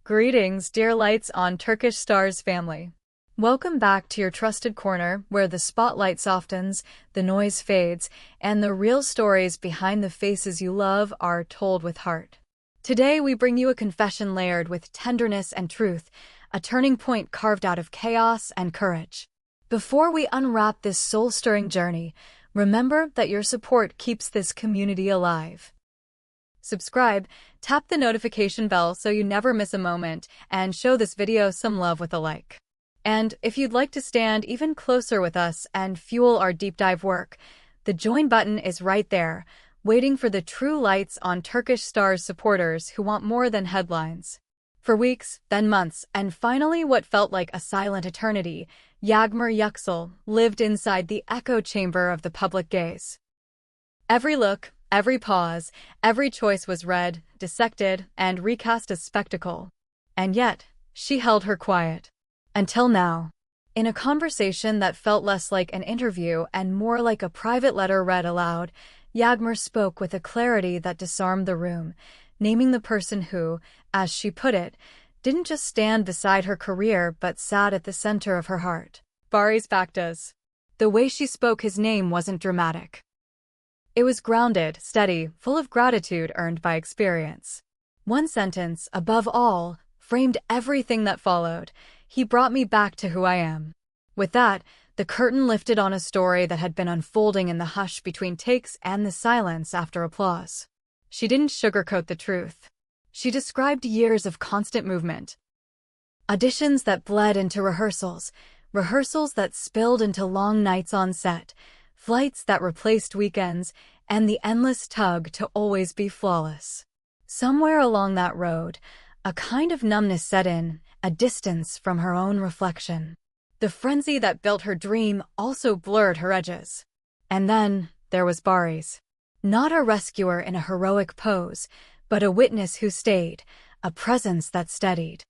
Greetings, dear lights on Turkish stars family. Welcome back to your trusted corner where the spotlight softens, the noise fades, and the real stories behind the faces you love are told with heart. Today we bring you a confession layered with tenderness and truth, a turning point carved out of chaos and courage. Before we unwrap this soul-stirring journey, remember that your support keeps this community alive. Subscribe, tap the notification bell so you never miss a moment, and show this video some love with a like. And if you'd like to stand even closer with us and fuel our deep dive work, the join button is right there, waiting for the true lights on Turkish stars supporters who want more than headlines. For weeks, then months, and finally what felt like a silent eternity, Yağmur Yüksel lived inside the echo chamber of the public gaze. Every look, every pause, every choice was read, dissected, and recast as spectacle. And yet, she held her quiet. Until now. In a conversation that felt less like an interview and more like a private letter read aloud, Yağmur spoke with a clarity that disarmed the room, naming the person who, as she put it, didn't just stand beside her career but sat at the center of her heart. Barış Baktaş. The way she spoke his name wasn't dramatic. It was grounded, steady, full of gratitude earned by experience. One sentence, above all, framed everything that followed. He brought me back to who I am. With that, the curtain lifted on a story that had been unfolding in the hush between takes and the silence after applause. She didn't sugarcoat the truth. She described years of constant movement. Auditions that bled into rehearsals, rehearsals that spilled into long nights on set, flights that replaced weekends, and the endless tug to always be flawless. Somewhere along that road, a kind of numbness set in, a distance from her own reflection. The frenzy that built her dream also blurred her edges. And then, there was Barış. Not a rescuer in a heroic pose, but a witness who stayed, a presence that steadied.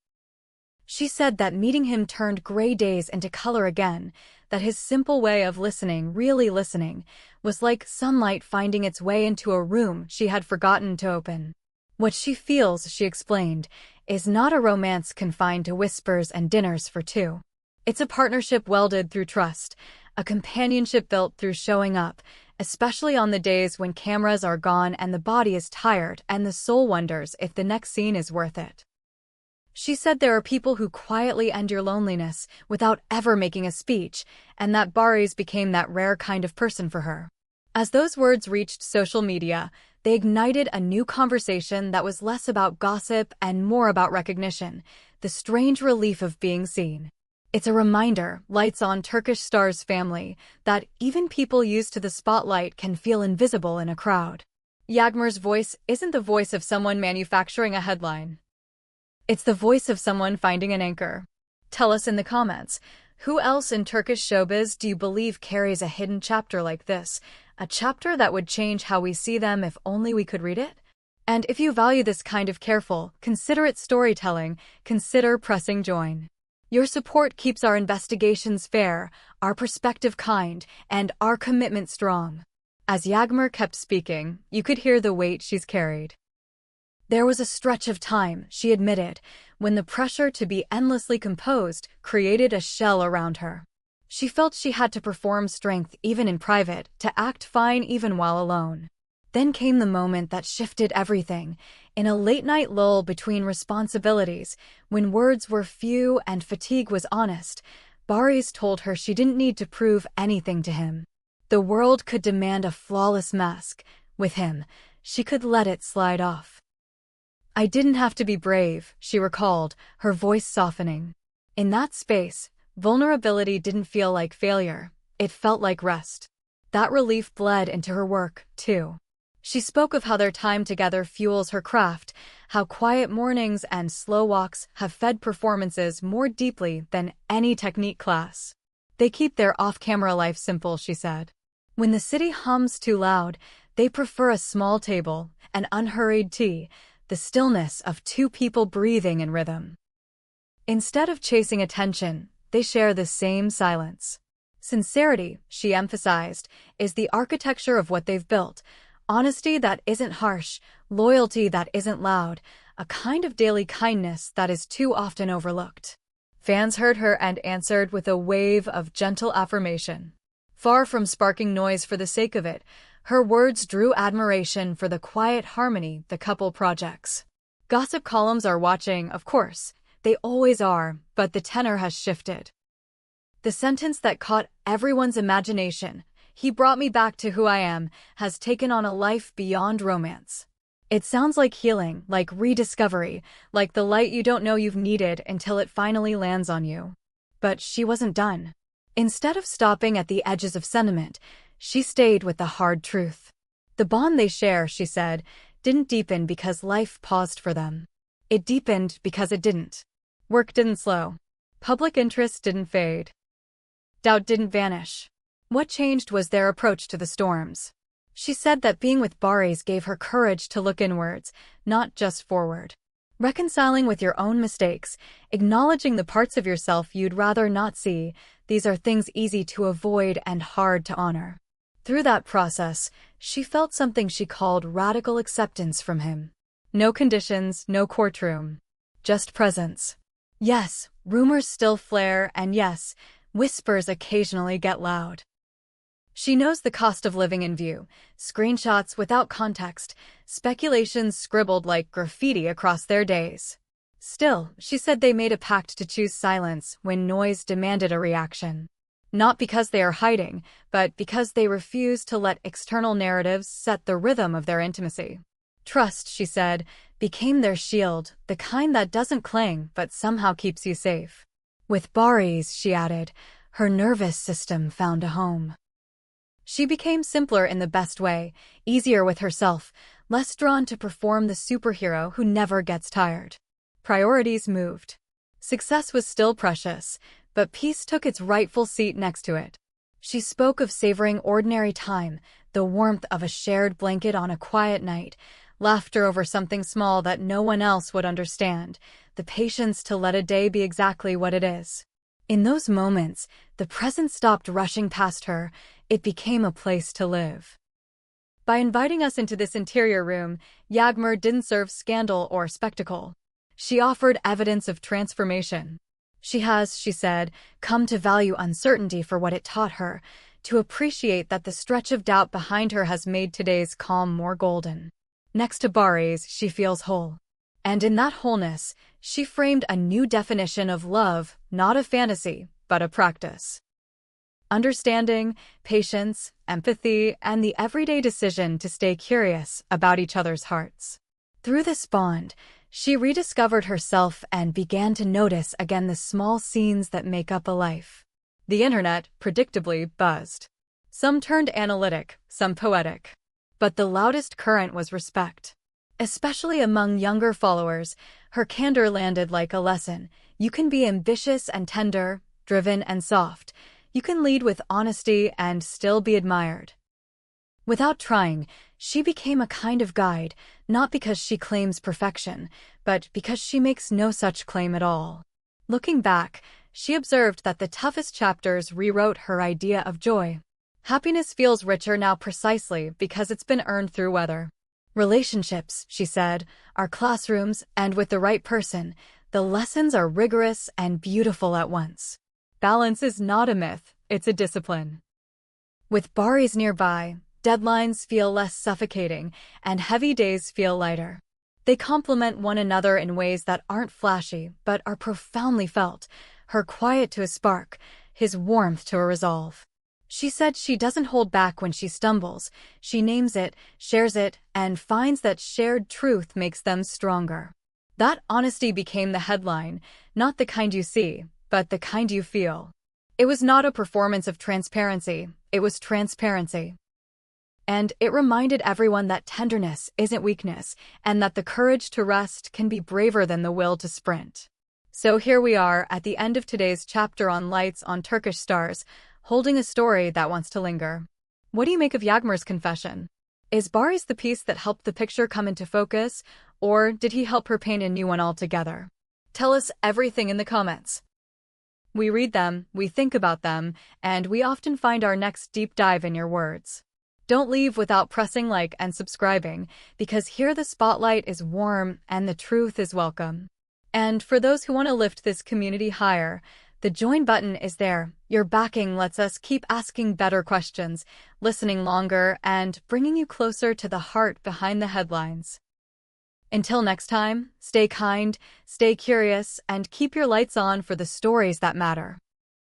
She said that meeting him turned gray days into color again, that his simple way of listening, really listening, was like sunlight finding its way into a room she had forgotten to open. What she feels, she explained, is not a romance confined to whispers and dinners for two. It's a partnership welded through trust, a companionship built through showing up, especially on the days when cameras are gone and the body is tired and the soul wonders if the next scene is worth it. She said there are people who quietly end your loneliness without ever making a speech, and that Barış became that rare kind of person for her. As those words reached social media, they ignited a new conversation that was less about gossip and more about recognition, the strange relief of being seen. It's a reminder, lights on Turkish stars family, that even people used to the spotlight can feel invisible in a crowd. Yağmur's voice isn't the voice of someone manufacturing a headline. It's the voice of someone finding an anchor. Tell us in the comments, who else in Turkish showbiz do you believe carries a hidden chapter like this? A chapter that would change how we see them if only we could read it? And if you value this kind of careful, considerate storytelling, consider pressing join. Your support keeps our investigations fair, our perspective kind, and our commitment strong. As Yağmur kept speaking, you could hear the weight she's carried. There was a stretch of time, she admitted, when the pressure to be endlessly composed created a shell around her. She felt she had to perform strength even in private, to act fine even while alone. Then came the moment that shifted everything. In a late-night lull between responsibilities, when words were few and fatigue was honest, Barış told her she didn't need to prove anything to him. The world could demand a flawless mask. With him, she could let it slide off. I didn't have to be brave, she recalled, her voice softening. In that space, vulnerability didn't feel like failure, it felt like rest. That relief bled into her work, too. She spoke of how their time together fuels her craft, how quiet mornings and slow walks have fed performances more deeply than any technique class. They keep their off-camera life simple, she said. When the city hums too loud, they prefer a small table, an unhurried tea, the stillness of two people breathing in rhythm. Instead of chasing attention, they share the same silence. Sincerity, she emphasized, is the architecture of what they've built. Honesty that isn't harsh, loyalty that isn't loud, a kind of daily kindness that is too often overlooked. Fans heard her and answered with a wave of gentle affirmation. Far from sparking noise for the sake of it, her words drew admiration for the quiet harmony the couple projects. Gossip columns are watching, of course. They always are, but the tenor has shifted. The sentence that caught everyone's imagination, "He brought me back to who I am," has taken on a life beyond romance. It sounds like healing, like rediscovery, like the light you don't know you've needed until it finally lands on you. But she wasn't done. Instead of stopping at the edges of sentiment, she stayed with the hard truth. The bond they share, she said, didn't deepen because life paused for them. It deepened because it didn't. Work didn't slow. Public interest didn't fade. Doubt didn't vanish. What changed was their approach to the storms. She said that being with Barış gave her courage to look inwards, not just forward. Reconciling with your own mistakes, acknowledging the parts of yourself you'd rather not see, these are things easy to avoid and hard to honor. Through that process, she felt something she called radical acceptance from him. No conditions, no courtroom. Just presence. Yes, rumors still flare, and yes, whispers occasionally get loud. She knows the cost of living in view, screenshots without context, speculations scribbled like graffiti across their days. Still, she said they made a pact to choose silence when noise demanded a reaction. Not because they are hiding, but because they refuse to let external narratives set the rhythm of their intimacy. Trust, she said, became their shield, the kind that doesn't cling but somehow keeps you safe. With Barış, she added, her nervous system found a home. She became simpler in the best way, easier with herself, less drawn to perform the superhero who never gets tired. Priorities moved. Success was still precious, but peace took its rightful seat next to it. She spoke of savoring ordinary time, the warmth of a shared blanket on a quiet night, laughter over something small that no one else would understand, the patience to let a day be exactly what it is. In those moments, the present stopped rushing past her. It became a place to live. By inviting us into this interior room, Yağmur didn't serve scandal or spectacle. She offered evidence of transformation. She has, she said, come to value uncertainty for what it taught her, to appreciate that the stretch of doubt behind her has made today's calm more golden. Next to Barış, she feels whole. And in that wholeness, she framed a new definition of love, not a fantasy, but a practice. Understanding, patience, empathy, and the everyday decision to stay curious about each other's hearts. Through this bond, she rediscovered herself and began to notice again the small scenes that make up a life. The internet, predictably, buzzed. Some turned analytic, some poetic. But the loudest current was respect. Especially among younger followers, her candor landed like a lesson. You can be ambitious and tender, driven and soft. You can lead with honesty and still be admired. Without trying, she became a kind of guide, not because she claims perfection, but because she makes no such claim at all. Looking back, she observed that the toughest chapters rewrote her idea of joy. Happiness feels richer now precisely because it's been earned through weather. Relationships, she said, are classrooms, and with the right person, the lessons are rigorous and beautiful at once. Balance is not a myth, it's a discipline. With Barış nearby, deadlines feel less suffocating, and heavy days feel lighter. They complement one another in ways that aren't flashy, but are profoundly felt, her quiet to a spark, his warmth to a resolve. She said she doesn't hold back when she stumbles. She names it, shares it, and finds that shared truth makes them stronger. That honesty became the headline, not the kind you see, but the kind you feel. It was not a performance of transparency, it was transparency. And it reminded everyone that tenderness isn't weakness, and that the courage to rest can be braver than the will to sprint. So here we are at the end of today's chapter on Lights on Turkish Stars, holding a story that wants to linger. What do you make of Yağmur's confession? Is Barış the piece that helped the picture come into focus, or did he help her paint a new one altogether? Tell us everything in the comments. We read them, we think about them, and we often find our next deep dive in your words. Don't leave without pressing like and subscribing, because here the spotlight is warm and the truth is welcome. And for those who want to lift this community higher, the join button is there. Your backing lets us keep asking better questions, listening longer, and bringing you closer to the heart behind the headlines. Until next time, stay kind, stay curious, and keep your lights on for the stories that matter.